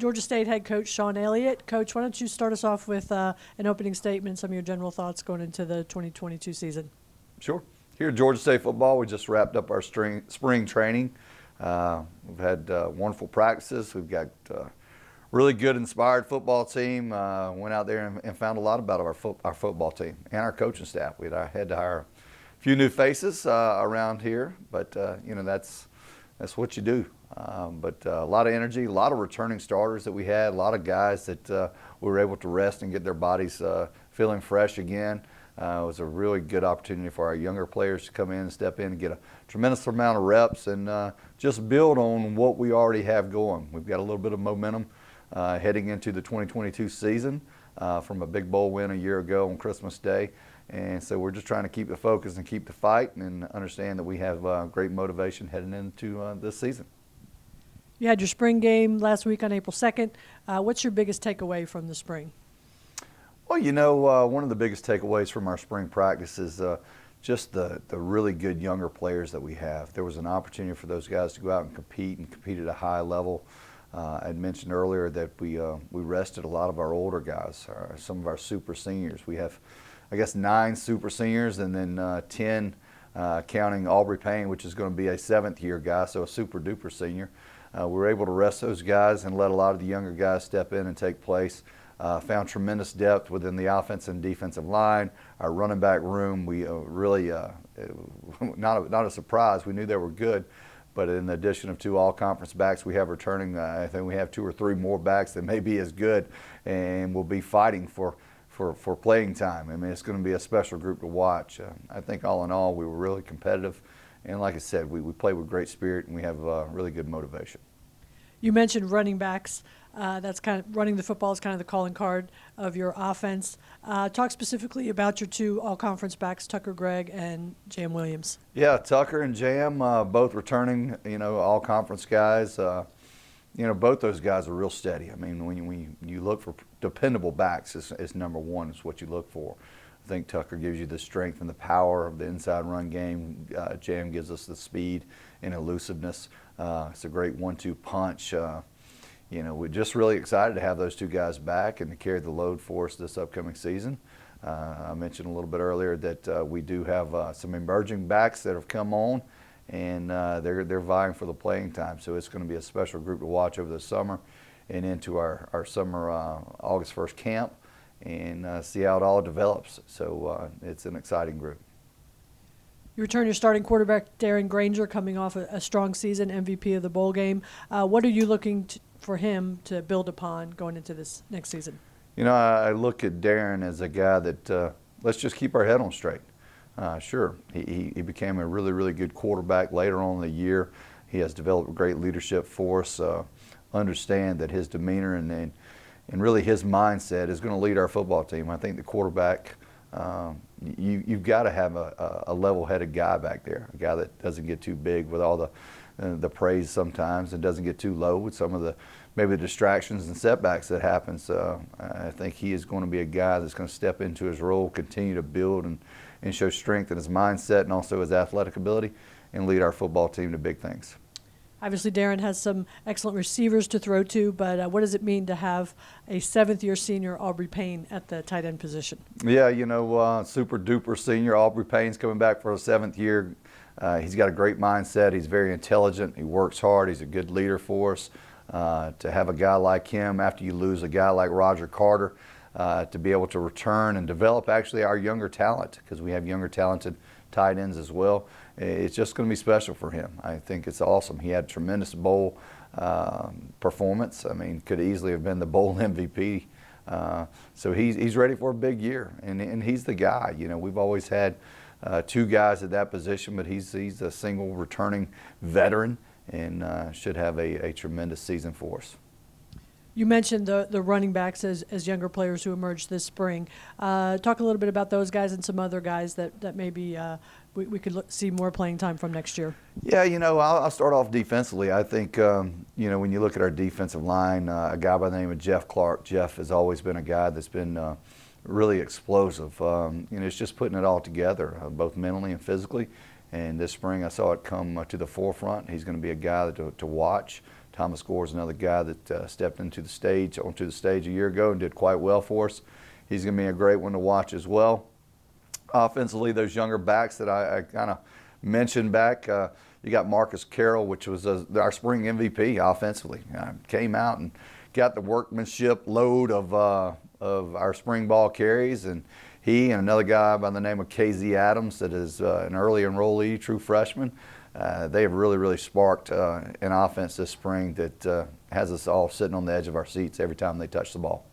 Georgia State head coach Shawn Elliott. Coach, why don't you start us off with an opening statement, some of your general thoughts going into the 2022 season? Sure. Here at Georgia State football, we just wrapped up our spring training. We've had wonderful practices. We've got really good, inspired football team. Went out there and found a lot about our football team and our coaching staff. We had to hire a few new faces around here, but that's what you do. But a lot of energy, a lot of returning starters that we had, a lot of guys that we were able to rest and get their bodies feeling fresh again. It was a really good opportunity for our younger players to come in and step in and get a tremendous amount of reps and just build on what we already have going. We've got a little bit of momentum heading into the 2022 season from a big bowl win a year ago on Christmas Day. And so we're just trying to keep the focus and keep the fight and understand that we have great motivation heading into this season. You had your spring game last week on April 2nd. What's your biggest takeaway from the spring? Well, one of the biggest takeaways from our spring practice is just the really good younger players that we have. There was an opportunity for those guys to go out and compete at a high level. I'd mentioned earlier that we rested a lot of our older guys, some of our super seniors. We have, I guess, 9 super seniors and then 10 counting Aubrey Payne, which is going to be a 7th-year guy, so a super duper senior. We were able to rest those guys and let a lot of the younger guys step in and take place. Found tremendous depth within the offensive and defensive line. Our running back room, we really, not a surprise, we knew they were good, but in addition of 2 all-conference backs we have returning, I think we have 2 or 3 more backs that may be as good and will be fighting for playing time. I mean, it's going to be a special group to watch. I think all in all, we were really competitive, and like I said, we played with great spirit and we have really good motivation. You mentioned running backs. That's kind of running the football is kind of the calling card of your offense. Talk specifically about your 2 all-conference backs, Tucker Gregg and Jam Williams. Yeah, Tucker and Jam, both returning, all-conference guys. Both those guys are real steady. I mean, when you look for dependable backs, it's number one. Is what you look for. I think Tucker gives you the strength and the power of the inside run game. Jam gives us the speed and elusiveness. It's a great 1-2 punch. We're just really excited to have those 2 guys back and to carry the load for us this upcoming season. I mentioned a little bit earlier that we do have some emerging backs that have come on, and they're vying for the playing time. So it's going to be a special group to watch over the summer and into our summer August 1st camp and see how it all develops. So it's an exciting group. You return your starting quarterback, Darren Granger, coming off a strong season, MVP of the bowl game. What are you looking for him to build upon going into this next season? I look at Darren as a guy that let's just keep our head on straight. Sure, he became a really, really good quarterback later on in the year. He has developed great leadership for us. Understand that his demeanor and really his mindset is going to lead our football team. I think the quarterback, you've got to have a level-headed guy back there, a guy that doesn't get too big with all the praise sometimes and doesn't get too low with some of the maybe distractions and setbacks that happen. So I think he is going to be a guy that's going to step into his role, continue to build and show strength in his mindset and also his athletic ability and lead our football team to big things. Obviously, Darren has some excellent receivers to throw to, but what does it mean to have a 7th-year senior, Aubrey Payne, at the tight end position? Yeah, super duper senior. Aubrey Payne's coming back for a 7th year. He's got a great mindset. He's very intelligent. He works hard. He's a good leader for us. To have a guy like him after you lose a guy like Roger Carter, to be able to return and develop actually our younger talent, because we have younger talented tight ends as well. It's just going to be special for him. I think it's awesome. He had tremendous bowl performance. I mean, could easily have been the bowl MVP. So he's ready for a big year, and he's the guy. We've always had 2 guys at that position, but he's a single returning veteran and should have a tremendous season for us. You mentioned the running backs as younger players who emerged this spring. Talk a little bit about those guys and some other guys that maybe we could see more playing time from next year. Yeah, I'll start off defensively. I think, when you look at our defensive line, a guy by the name of Jeff Clark. Jeff has always been a guy that's been really explosive. It's just putting it all together, both mentally and physically. And this spring I saw it come to the forefront. He's going to be a guy to watch, Thomas Gore is another guy that stepped onto the stage a year ago and did quite well for us. He's going to be a great one to watch as well. Offensively, those younger backs that I kind of mentioned back, you got Marcus Carroll, which was our spring MVP offensively. Came out and got the workmanship load of our spring ball carries, and he and another guy by the name of KZ Adams that is an early enrollee, true freshman. They have really sparked an offense this spring that has us all sitting on the edge of our seats every time they touch the ball.